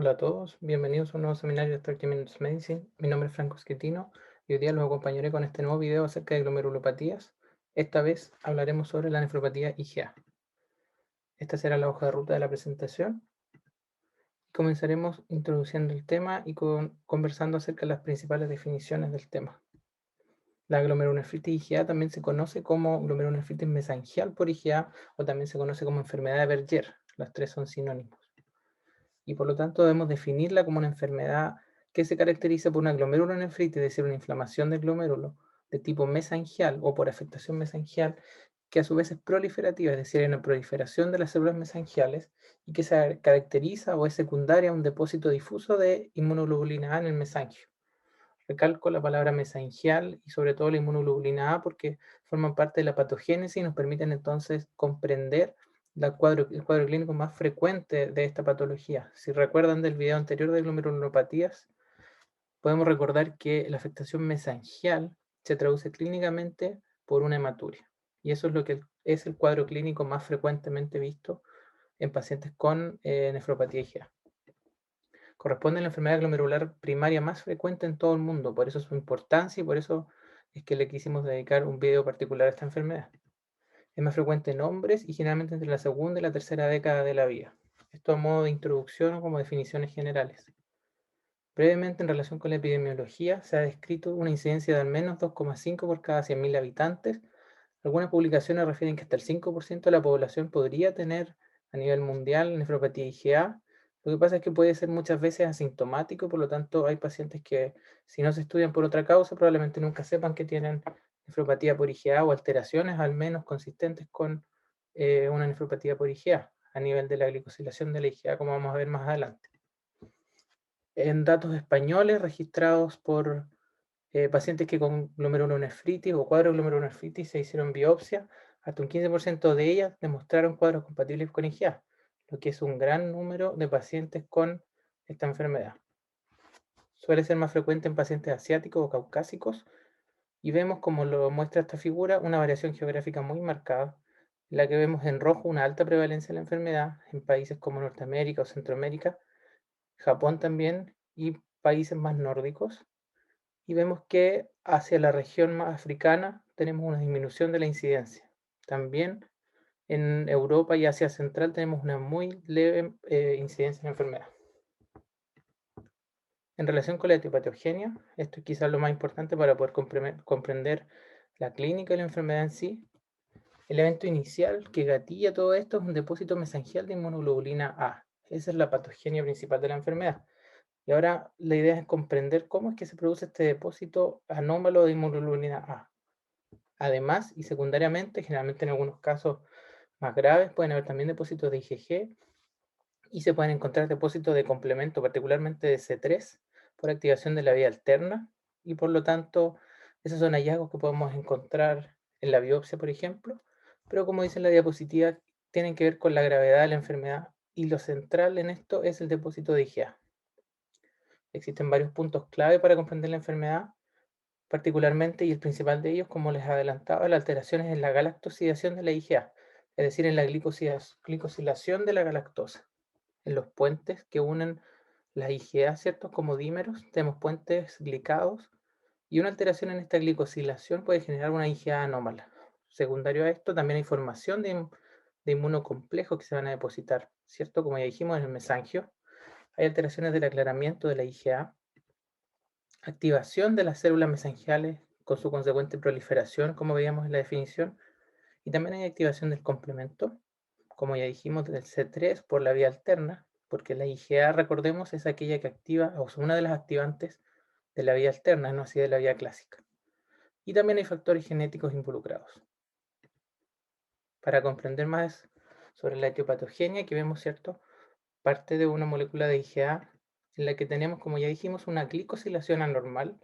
Hola a todos, bienvenidos a un nuevo seminario de 30 Minutes Medicine. Mi nombre es Franco Schettino y hoy día los acompañaré con este nuevo video acerca de glomerulopatías. Esta vez hablaremos sobre la nefropatía IgA. Esta será la hoja de ruta de la presentación. Comenzaremos introduciendo el tema y conversando acerca de las principales definiciones del tema. La glomerulonefritis IgA también se conoce como glomerulonefritis mesangial por IgA o también se conoce como enfermedad de Berger. Las tres son sinónimos. Y por lo tanto debemos definirla como una enfermedad que se caracteriza por una glomerulonefritis, es decir, una inflamación del glomérulo de tipo mesangial o por afectación mesangial, que a su vez es proliferativa, es decir, hay una proliferación de las células mesangiales y que se caracteriza o es secundaria a un depósito difuso de inmunoglobulina A en el mesangio. Recalco la palabra mesangial y sobre todo la inmunoglobulina A porque forman parte de la patogénesis y nos permiten entonces comprender el cuadro clínico más frecuente de esta patología. Si recuerdan del video anterior de glomerulopatías, podemos recordar que la afectación mesangial se traduce clínicamente por una hematuria. Y eso es lo que es el cuadro clínico más frecuentemente visto en pacientes con nefropatía IgA. Corresponde a la enfermedad glomerular primaria más frecuente en todo el mundo, por eso su importancia y por eso es que le quisimos dedicar un video particular a esta enfermedad. Es más frecuente en hombres y generalmente entre la segunda y la tercera década de la vida. Esto a modo de introducción o como definiciones generales. Brevemente, en relación con la epidemiología, se ha descrito una incidencia de al menos 2,5 por cada 100.000 habitantes. Algunas publicaciones refieren que hasta el 5% de la población podría tener a nivel mundial nefropatía IgA. Lo que pasa es que puede ser muchas veces asintomático, por lo tanto hay pacientes que si no se estudian por otra causa probablemente nunca sepan que tienen nefropatía por IgA o alteraciones al menos consistentes con una nefropatía por IgA a nivel de la glicosilación de la IgA, como vamos a ver más adelante. En datos españoles registrados por pacientes que con glomerulonefritis o cuadro de glomerulonefritis se hicieron biopsia, hasta un 15% de ellas demostraron cuadros compatibles con IgA, lo que es un gran número de pacientes con esta enfermedad. Suele ser más frecuente en pacientes asiáticos o caucásicos y vemos, como lo muestra esta figura, una variación geográfica muy marcada, en la que vemos en rojo una alta prevalencia de la enfermedad en países como Norteamérica o Centroamérica, Japón también y países más nórdicos. Y vemos que hacia la región más africana tenemos una disminución de la incidencia. También en Europa y Asia Central tenemos una muy leve incidencia de la enfermedad. En relación con la etiopatogenia, esto es quizás lo más importante para poder comprender la clínica de la enfermedad en sí. El evento inicial que gatilla todo esto es un depósito mesangial de inmunoglobulina A. Esa es la patogenia principal de la enfermedad. Y ahora la idea es comprender cómo es que se produce este depósito anómalo de inmunoglobulina A. Además, y secundariamente, generalmente en algunos casos más graves, pueden haber también depósitos de IgG y se pueden encontrar depósitos de complemento, particularmente de C3, por activación de la vía alterna, y por lo tanto, esos son hallazgos que podemos encontrar en la biopsia, por ejemplo, pero como dice en la diapositiva, tienen que ver con la gravedad de la enfermedad, y lo central en esto es el depósito de IgA. Existen varios puntos clave para comprender la enfermedad, particularmente, y el principal de ellos, como les adelantaba, la alteración es en la galactosidación de la IgA, es decir, en la glicosilación de la galactosa. En los puentes que unen las IgA, ¿cierto? Como dímeros, tenemos puentes glicados, y una alteración en esta glicosilación puede generar una IgA anómala. Secundario a esto, también hay formación de inmunocomplejos que se van a depositar, ¿cierto? Como ya dijimos, en el mesangio. Hay alteraciones del aclaramiento de la IgA, activación de las células mesangiales con su consecuente proliferación, como veíamos en la definición, y también hay activación del complemento, como ya dijimos, del C3 por la vía alterna, porque la IgA, recordemos, es aquella que activa, o es una de las activantes de la vía alterna, no así de la vía clásica. Y también hay factores genéticos involucrados. Para comprender más sobre la etiopatogenia, que vemos, ¿cierto?, parte de una molécula de IgA en la que tenemos, como ya dijimos, una glicosilación anormal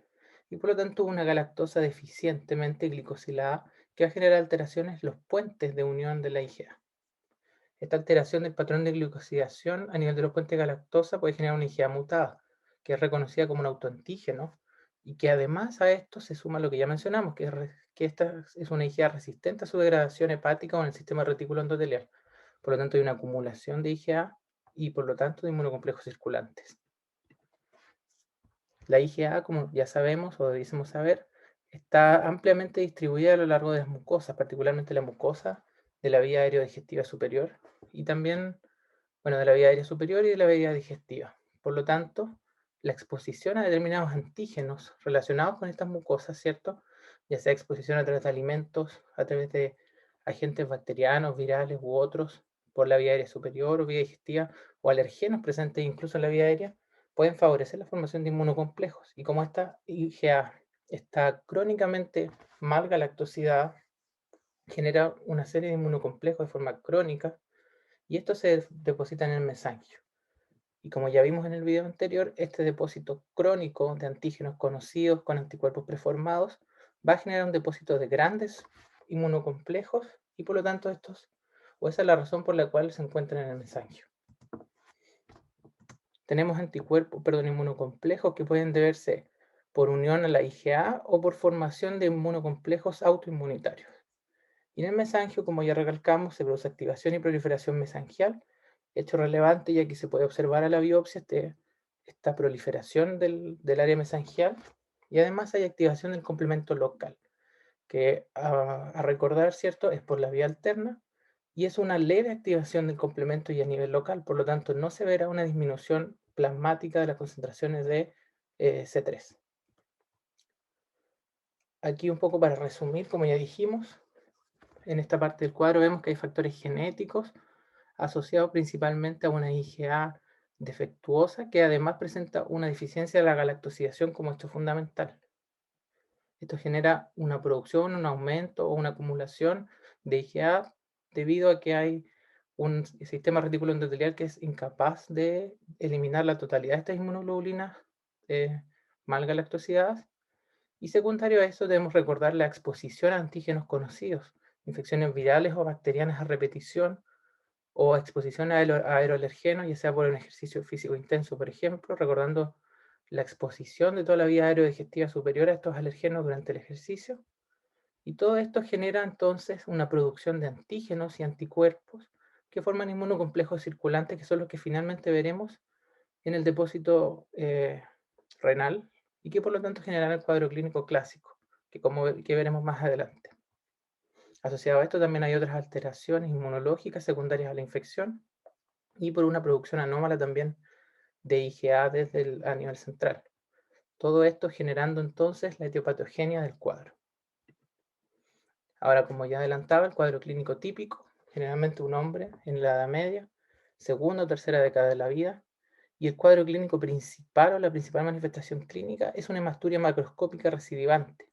y por lo tanto una galactosa deficientemente glicosilada que va a generar alteraciones en los puentes de unión de la IgA. Esta alteración del patrón de glicosilación a nivel de los puentes de galactosa puede generar una IgA mutada, que es reconocida como un autoantígeno y que además a esto se suma lo que ya mencionamos, que esta es una IgA resistente a su degradación hepática o en el sistema retículo endotelial. Por lo tanto, hay una acumulación de IgA y por lo tanto de inmunocomplejos circulantes. La IgA, como ya sabemos o debiésemos saber, está ampliamente distribuida a lo largo de las mucosas, particularmente la mucosa de la vía aerodigestiva superior y también, bueno, de la vía aérea superior y de la vía digestiva. Por lo tanto, la exposición a determinados antígenos relacionados con estas mucosas, ¿cierto? Ya sea exposición a través de alimentos, a través de agentes bacterianos, virales u otros, por la vía aérea superior o vía digestiva, o alergenos presentes incluso en la vía aérea, pueden favorecer la formación de inmunocomplejos. Y como esta IgA está crónicamente mal galactosidada, genera una serie de inmunocomplejos de forma crónica y estos se depositan en el mesangio. Y como ya vimos en el video anterior, este depósito crónico de antígenos conocidos con anticuerpos preformados va a generar un depósito de grandes inmunocomplejos y por lo tanto esa es la razón por la cual se encuentran en el mesangio. Tenemos anticuerpos, inmunocomplejos que pueden deberse por unión a la IgA o por formación de inmunocomplejos autoinmunitarios. Y en el mesangio, como ya recalcamos, se produce activación y proliferación mesangial, hecho relevante ya que se puede observar a la biopsia esta proliferación del área mesangial y además hay activación del complemento local, que a recordar, ¿cierto?, es por la vía alterna y es una leve activación del complemento y a nivel local, por lo tanto no se verá una disminución plasmática de las concentraciones de C3. Aquí un poco para resumir, como ya dijimos, en esta parte del cuadro vemos que hay factores genéticos asociados principalmente a una IgA defectuosa que además presenta una deficiencia de la galactosidación como hecho fundamental. Esto genera una producción, un aumento o una acumulación de IgA debido a que hay un sistema retículo endotelial que es incapaz de eliminar la totalidad de estas inmunoglobulinas mal galactosidadas. Y secundario a eso debemos recordar la exposición a antígenos conocidos, infecciones virales o bacterianas a repetición, o exposición a aeroalergenos, ya sea por un ejercicio físico intenso, por ejemplo, recordando la exposición de toda la vía aerodigestiva superior a estos alergenos durante el ejercicio. Y todo esto genera entonces una producción de antígenos y anticuerpos que forman inmunocomplejos circulantes, que son los que finalmente veremos en el depósito renal y que por lo tanto generarán el cuadro clínico clásico, que veremos más adelante. Asociado a esto también hay otras alteraciones inmunológicas secundarias a la infección y por una producción anómala también de IgA a nivel central. Todo esto generando entonces la etiopatogenia del cuadro. Ahora, como ya adelantaba, el cuadro clínico típico, generalmente un hombre en la edad media, segunda o tercera década de la vida, y el cuadro clínico principal o la principal manifestación clínica es una hematuria macroscópica recidivante.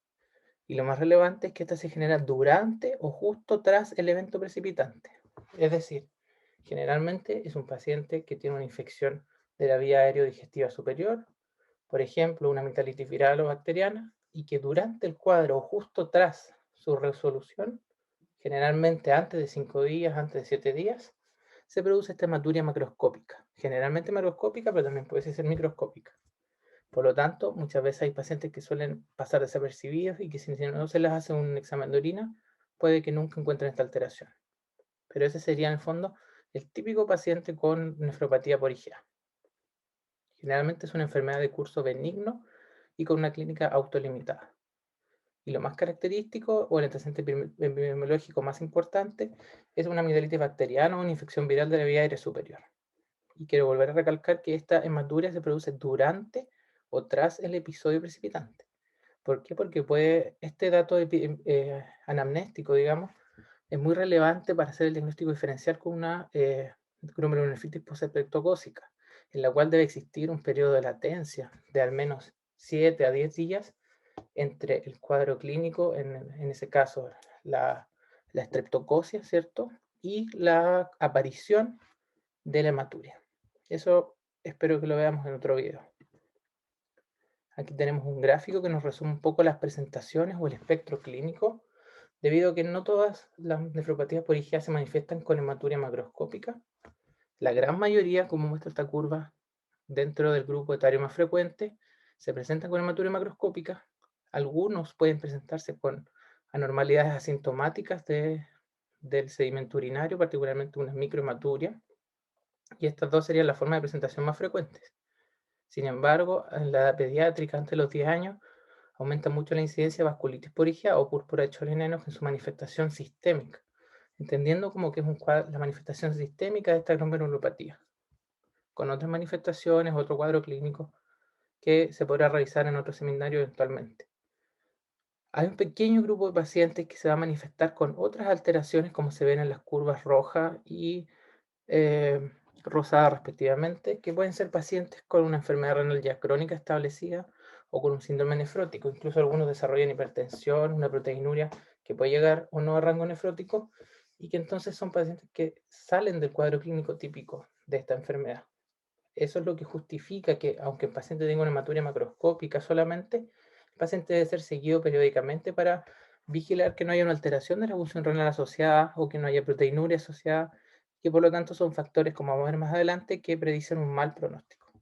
Y lo más relevante es que esta se genera durante o justo tras el evento precipitante. Es decir, generalmente es un paciente que tiene una infección de la vía aerodigestiva superior, por ejemplo, una amigdalitis viral o bacteriana, y que durante el cuadro o justo tras su resolución, generalmente antes de 5 días, antes de 7 días, se produce esta hematuria macroscópica. Generalmente macroscópica, pero también puede ser microscópica. Por lo tanto, muchas veces hay pacientes que suelen pasar desapercibidos y que si no se les hace un examen de orina, puede que nunca encuentren esta alteración. Pero ese sería en el fondo el típico paciente con nefropatía por IgA. Generalmente es una enfermedad de curso benigno y con una clínica autolimitada. Y lo más característico o el antecedente epidemiológico más importante es una amigdalitis bacteriana o una infección viral de la vía aérea superior. Y quiero volver a recalcar que esta hematuria se produce durante o tras el episodio precipitante. ¿Por qué? Porque este dato anamnéstico, digamos, es muy relevante para hacer el diagnóstico diferencial con una glomerulonefritis postestreptocócica, en la cual debe existir un periodo de latencia de al menos 7 a 10 días entre el cuadro clínico, en ese caso la estreptococia, ¿cierto? Y la aparición de la hematuria. Eso espero que lo veamos en otro video. Aquí tenemos un gráfico que nos resume un poco las presentaciones o el espectro clínico, debido a que no todas las nefropatías por IgA se manifiestan con hematuria macroscópica. La gran mayoría, como muestra esta curva, dentro del grupo etario más frecuente, se presentan con hematuria macroscópica. Algunos pueden presentarse con anormalidades asintomáticas del sedimento urinario, particularmente una microhematuria. y estas dos serían las formas de presentación más frecuentes. Sin embargo, en la edad pediátrica, antes de los 10 años, aumenta mucho la incidencia de vasculitis por IgA o púrpura de Scholl-Nenos en su manifestación sistémica, entendiendo como que es la manifestación sistémica de esta glomerulopatía, con otras manifestaciones, otro cuadro clínico que se podrá revisar en otro seminario eventualmente. Hay un pequeño grupo de pacientes que se va a manifestar con otras alteraciones, como se ven en las curvas roja y eh, rosada respectivamente, que pueden ser pacientes con una enfermedad renal ya crónica establecida o con un síndrome nefrótico. Incluso algunos desarrollan hipertensión, una proteinuria que puede llegar o no a rango nefrótico y que entonces son pacientes que salen del cuadro clínico típico de esta enfermedad. Eso es lo que justifica que, aunque el paciente tenga una hematuria macroscópica solamente, el paciente debe ser seguido periódicamente para vigilar que no haya una alteración de la función renal asociada o que no haya proteinuria asociada, que por lo tanto son factores, como vamos a ver más adelante, que predicen un mal pronóstico.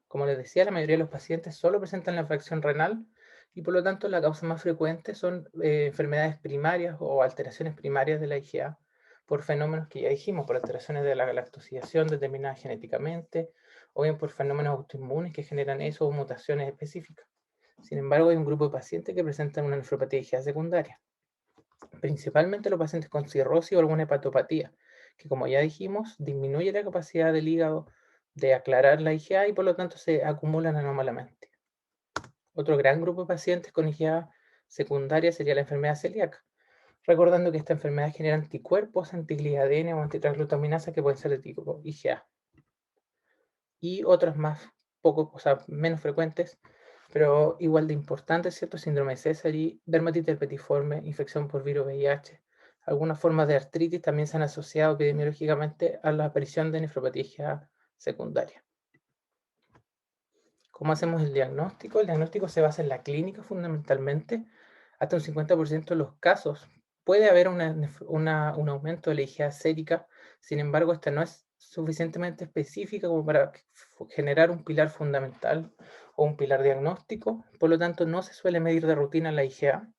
Como les decía, la mayoría de los pacientes solo presentan la fracción renal y por lo tanto la causa más frecuente son enfermedades primarias o alteraciones primarias de la IgA por fenómenos que ya dijimos, por alteraciones de la galactosidación determinadas genéticamente o bien por fenómenos autoinmunes que generan eso o mutaciones específicas. Sin embargo, hay un grupo de pacientes que presentan una nefropatía IgA secundaria, principalmente los pacientes con cirrosis o alguna hepatopatía, que como ya dijimos, disminuye la capacidad del hígado de aclarar la IgA y por lo tanto se acumulan anómalamente. Otro gran grupo de pacientes con IgA secundaria sería la enfermedad celíaca, recordando que esta enfermedad genera anticuerpos antigliadina o antitransglutaminasa que pueden ser de tipo IgA. Y otras más, poco, o sea, menos frecuentes, pero igual de importantes, ¿cierto? Síndrome de Sézary, dermatitis herpetiforme, infección por virus VIH. Algunas formas de artritis también se han asociado epidemiológicamente a la aparición de nefropatía IgA secundaria. ¿Cómo hacemos el diagnóstico? El diagnóstico se basa en la clínica fundamentalmente. Hasta un 50% de los casos puede haber un aumento de la IgA sérica, sin embargo, esta no es suficientemente específica como para generar un pilar fundamental o un pilar diagnóstico. Por lo tanto, no se suele medir de rutina la IgA.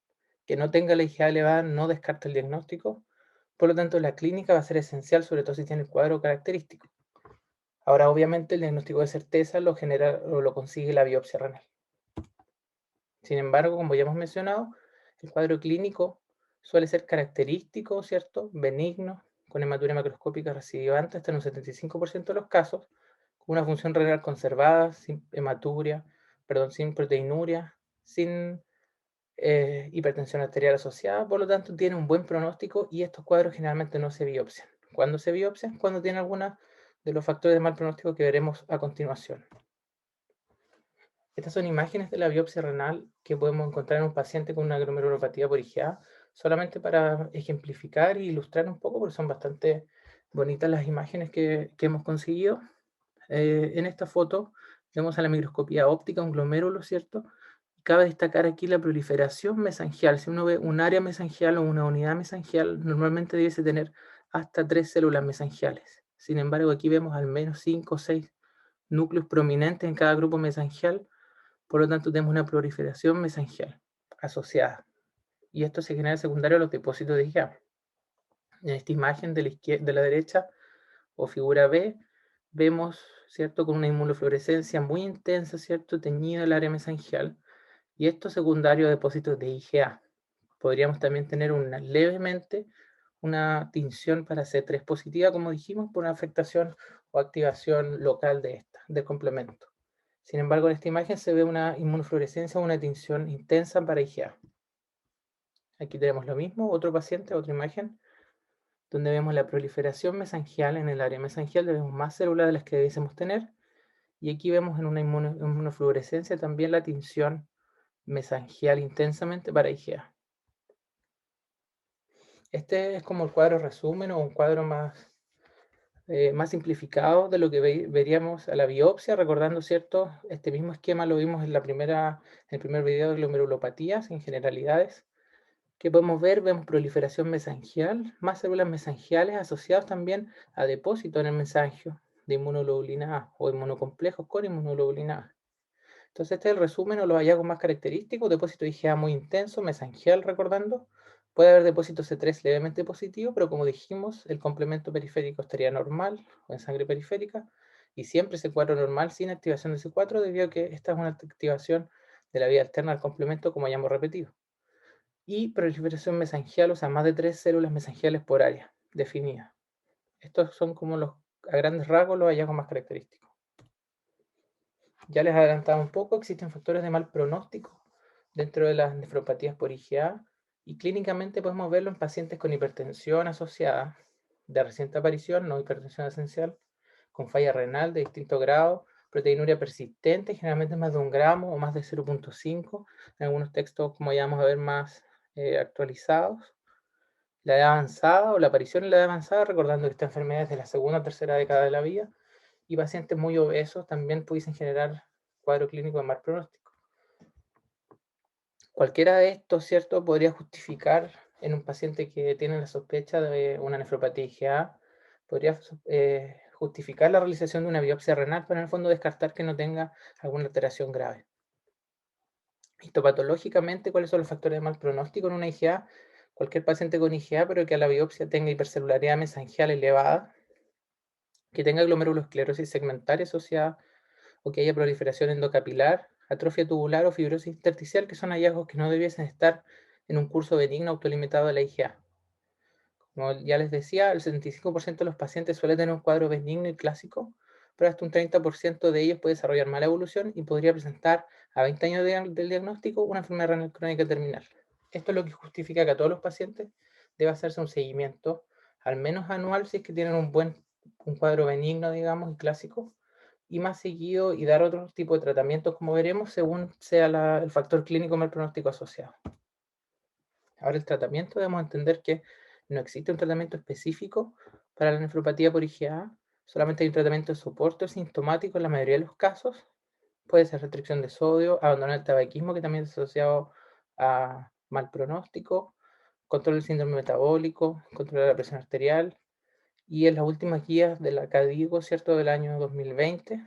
Que no tenga la IgA elevada no descarta el diagnóstico. Por lo tanto, la clínica va a ser esencial, sobre todo si tiene el cuadro característico. Ahora, obviamente, el diagnóstico de certeza lo genera o lo consigue la biopsia renal. Sin embargo, como ya hemos mencionado, el cuadro clínico suele ser característico, ¿cierto? Benigno, con hematuria macroscópica recidivante hasta en un 75% de los casos, con una función renal conservada, sin hematuria, perdón, sin proteinuria, sin hipertensión arterial asociada, por lo tanto tiene un buen pronóstico y estos cuadros generalmente no se biopsian. ¿Cuándo se biopsian? Cuando tiene alguna de los factores de mal pronóstico que veremos a continuación. Estas son imágenes de la biopsia renal que podemos encontrar en un paciente con una glomerulopatía por IgA, solamente para ejemplificar e ilustrar un poco, porque son bastante bonitas las imágenes que hemos conseguido. En esta foto vemos a la microscopía óptica un glomérulo, ¿cierto? Cabe destacar aquí la proliferación mesangial. Si uno ve un área mesangial o una unidad mesangial, normalmente debiese tener hasta 3 células mesangiales. Sin embargo, aquí vemos al menos 5 o 6 núcleos prominentes en cada grupo mesangial, por lo tanto tenemos una proliferación mesangial asociada. Y esto se genera secundario a los depósitos de IgA. En esta imagen de la derecha o figura B, vemos, ¿cierto?, con una inmunofluorescencia muy intensa, ¿cierto?, teñida el área mesangial, y estos secundarios depósitos de IgA. Podríamos también tener levemente una tinción para C3 positiva, como dijimos, por una afectación o activación local del complemento. Sin embargo, en esta imagen se ve una inmunofluorescencia o una tinción intensa para IgA. Aquí tenemos lo mismo, otro paciente, otra imagen, donde vemos la proliferación mesangial. En el área mesangial vemos más células de las que debiésemos tener, y aquí vemos en una inmunofluorescencia también la tinción mesangial intensamente para IgA. Este es como el cuadro resumen o un cuadro más simplificado de lo que veríamos a la biopsia, recordando, ¿cierto? Este mismo esquema lo vimos en el primer video de glomerulopatías en generalidades. ¿Qué podemos ver? Vemos proliferación mesangial, más células mesangiales asociadas también a depósitos en el mesangio de inmunoglobulina A o inmunocomplejos con inmunoglobulina A. Entonces este es el resumen o los hallazgos más característicos: depósito de IgA muy intenso, mesangial, recordando, Puede haber depósito C3 levemente positivo, pero como dijimos, el complemento periférico estaría normal o en sangre periférica, y siempre C4 normal sin activación de C4, debido a que esta es una activación de la vía alterna al complemento, como ya hemos repetido. Y proliferación mesangial, o sea, más de 3 células mesangiales por área definida. Estos son como a grandes rasgos los hallazgos más característicos. Ya les adelantaba un poco, existen factores de mal pronóstico dentro de las nefropatías por IgA, y clínicamente podemos verlo en pacientes con hipertensión asociada de reciente aparición, no hipertensión esencial, con falla renal de distinto grado, proteinuria persistente, generalmente más de 1 gramo o más de 0,5, en algunos textos, como ya vamos a ver, más actualizados. La edad avanzada o la aparición en la edad avanzada, recordando que esta enfermedad es de la segunda o tercera década de la vida, y pacientes muy obesos también pudiesen generar cuadro clínico de mal pronóstico. Cualquiera de estos, ¿cierto?, podría justificar en un paciente que tiene la sospecha de una nefropatía IgA, podría justificar la realización de una biopsia renal para en el fondo descartar que no tenga alguna alteración grave. Histopatológicamente, ¿cuáles son los factores de mal pronóstico en una IgA? Cualquier paciente con IgA, pero que a la biopsia tenga hipercelularidad mesangial elevada, que tenga glomerulosclerosis segmentaria asociada, o que haya proliferación endocapilar, atrofia tubular o fibrosis intersticial, que son hallazgos que no debiesen estar en un curso benigno autolimitado de la IgA. Como ya les decía, el 75% de los pacientes suele tener un cuadro benigno y clásico, pero hasta un 30% de ellos puede desarrollar mala evolución y podría presentar a 20 años del diagnóstico una enfermedad renal crónica terminal. Esto es lo que justifica que a todos los pacientes debe hacerse un seguimiento, al menos anual, si es que tienen un cuadro benigno, digamos, y clásico, y más seguido, y dar otro tipo de tratamientos, como veremos, según sea el factor clínico mal pronóstico asociado. Ahora, el tratamiento, debemos entender que no existe un tratamiento específico para la nefropatía por IgA, solamente hay un tratamiento de soporte sintomático en la mayoría de los casos. Puede ser restricción de sodio, abandonar el tabaquismo, que también es asociado a mal pronóstico, control del síndrome metabólico, control de la presión arterial, y en las últimas guías de la CADIGO, ¿cierto?, del año 2020,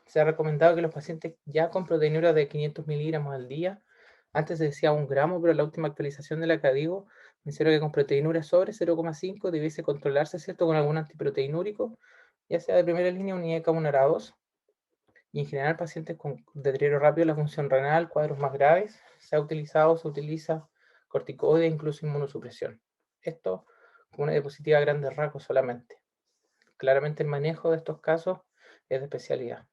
se ha recomendado que los pacientes ya con proteinuria de 500 miligramos al día, antes se decía 1 gramo, pero la última actualización de la CADIGO menciona que con proteinuria sobre 0,5 debiese controlarse, ¿cierto?, con algún antiproteinúrico, ya sea de primera línea o IECA 1A2, y en general pacientes con deterioro rápido de la función renal, cuadros más graves, se utiliza corticoides, incluso inmunosupresión. Esto como una diapositiva a grandes rasgos solamente. Claramente el manejo de estos casos es de especialidad.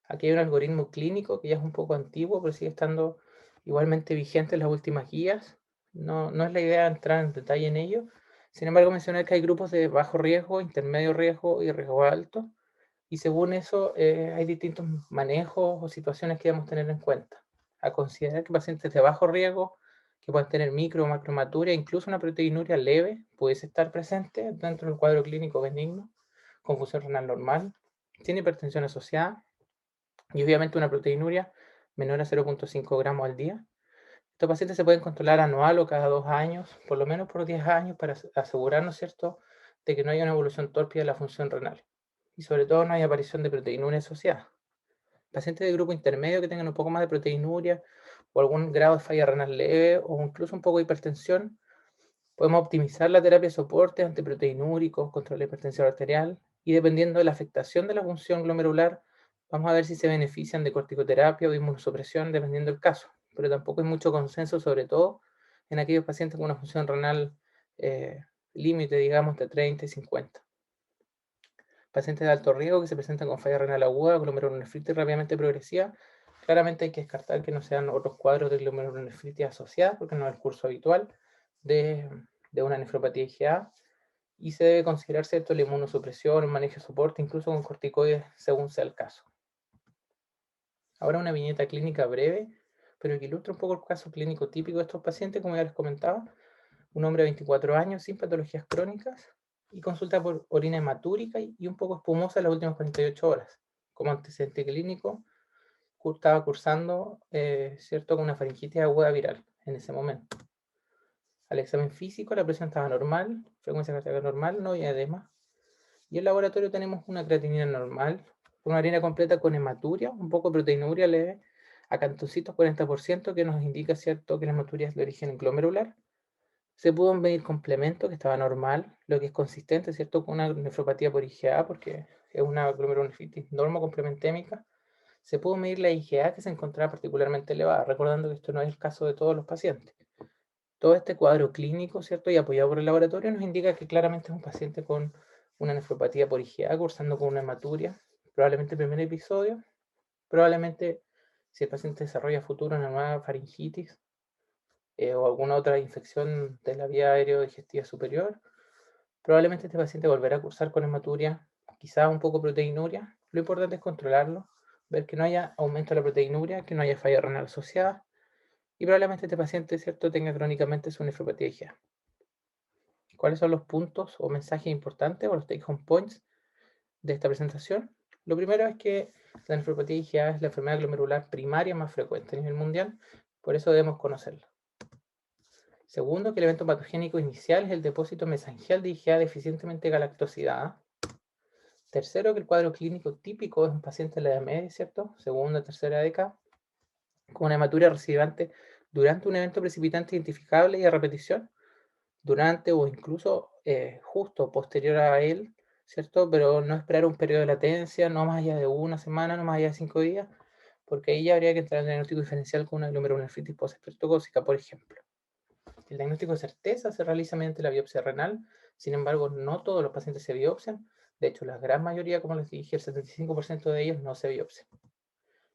Aquí hay un algoritmo clínico que ya es un poco antiguo, pero sigue estando igualmente vigente en las últimas guías. No es la idea entrar en detalle en ello. Sin embargo, mencionar que hay grupos de bajo riesgo, intermedio riesgo y riesgo alto. Y según eso, hay distintos manejos o situaciones que debemos tener en cuenta. A considerar que pacientes de bajo riesgo, que pueden tener micro o macromaturia, incluso una proteinuria leve, puede estar presente dentro del cuadro clínico benigno, con función renal normal, tiene hipertensión asociada, y obviamente una proteinuria menor a 0,5 gramos al día. Estos pacientes se pueden controlar anual o cada 2 años, por lo menos por 10 años, para asegurarnos, ¿cierto?, de que no haya una evolución torpia de la función renal. Y sobre todo no haya aparición de proteinuria asociada. Pacientes de grupo intermedio que tengan un poco más de proteinuria o algún grado de falla renal leve o incluso un poco de hipertensión, podemos optimizar la terapia de soporte antiproteinúricos, control de hipertensión arterial, y dependiendo de la afectación de la función glomerular, vamos a ver si se benefician de corticoterapia o de inmunosupresión, dependiendo del caso. Pero tampoco hay mucho consenso, sobre todo en aquellos pacientes con una función renal eh, límite, digamos, de 30 y 50. Pacientes de alto riesgo que se presentan con falla renal aguda, glomerulonefritis rápidamente progresiva, claramente hay que descartar que no sean otros cuadros de glomerulonefritis asociadas, porque no es el curso habitual de, de una nefropatía IgA, y se debe considerar, ¿cierto?, la inmunosupresión, el manejo de soporte, incluso con corticoides, según sea el caso. Ahora una viñeta clínica breve, pero que ilustra un poco el caso clínico típico de estos pacientes, como ya les comentaba. Un hombre de 24 años, sin patologías crónicas, y consulta por orina hematúrica y un poco espumosa en las últimas 48 horas. Como antecedente clínico, estaba cursando, ¿cierto?, con una faringitis aguda viral en ese momento. Al examen físico, la presión estaba normal, frecuencia cardíaca normal, no había edema. Y en el laboratorio tenemos una creatinina normal, una orina completa con hematuria, un poco de proteinuria leve, acantocitos 40%, que nos indica, ¿cierto?, que la hematuria es de origen glomerular. Se pudo medir complemento, que estaba normal, lo que es consistente, ¿cierto?, con una nefropatía por IgA, porque es una glomerulonefritis normocomplementémica. Se pudo medir la IgA, que se encontraba particularmente elevada, recordando que esto no es el caso de todos los pacientes. Todo este cuadro clínico, ¿cierto?, y apoyado por el laboratorio, nos indica que claramente es un paciente con una nefropatía por IgA, cursando con una hematuria, probablemente el primer episodio, probablemente si el paciente desarrolla futuro una nueva faringitis, o alguna otra infección de la vía aéreo-digestiva superior, probablemente este paciente volverá a cursar con hematuria, quizá un poco proteinuria. Lo importante es controlarlo, ver que no haya aumento de la proteinuria, que no haya falla renal asociada, y probablemente este paciente, ¿cierto?, tenga crónicamente su nefropatía IgA. ¿Cuáles son los puntos o mensajes importantes o los take home points de esta presentación? Lo primero es que la nefropatía IgA es la enfermedad glomerular primaria más frecuente a nivel mundial, por eso debemos conocerla. Segundo, que el evento patogénico inicial es el depósito mesangial de IgA deficientemente galactosidada. Tercero, que el cuadro clínico típico es un paciente de la edad media, ¿cierto? Segunda, tercera década, con una hematuria recidivante durante un evento precipitante identificable y a repetición, durante o incluso justo posterior a él, ¿cierto? Pero no esperar un periodo de latencia, no más allá de una semana, no más allá de 5 días, porque ahí ya habría que entrar en el diagnóstico diferencial con una glomerulonefritis postestreptocócica, por ejemplo. El diagnóstico de certeza se realiza mediante la biopsia renal, sin embargo, no todos los pacientes se biopsian, de hecho, la gran mayoría, como les dije, el 75% de ellos no se biopsian.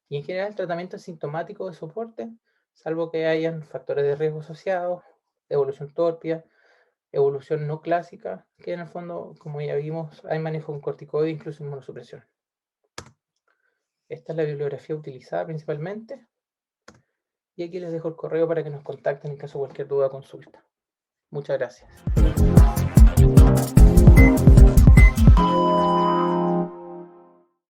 Y en general, el tratamiento es sintomático de soporte, salvo que hayan factores de riesgo asociados, evolución tórpida, evolución no clásica, que en el fondo, como ya vimos, hay manejo con corticoide, incluso inmunosupresión. Esta es la bibliografía utilizada principalmente. Y aquí les dejo el correo para que nos contacten en caso de cualquier duda o consulta. Muchas gracias.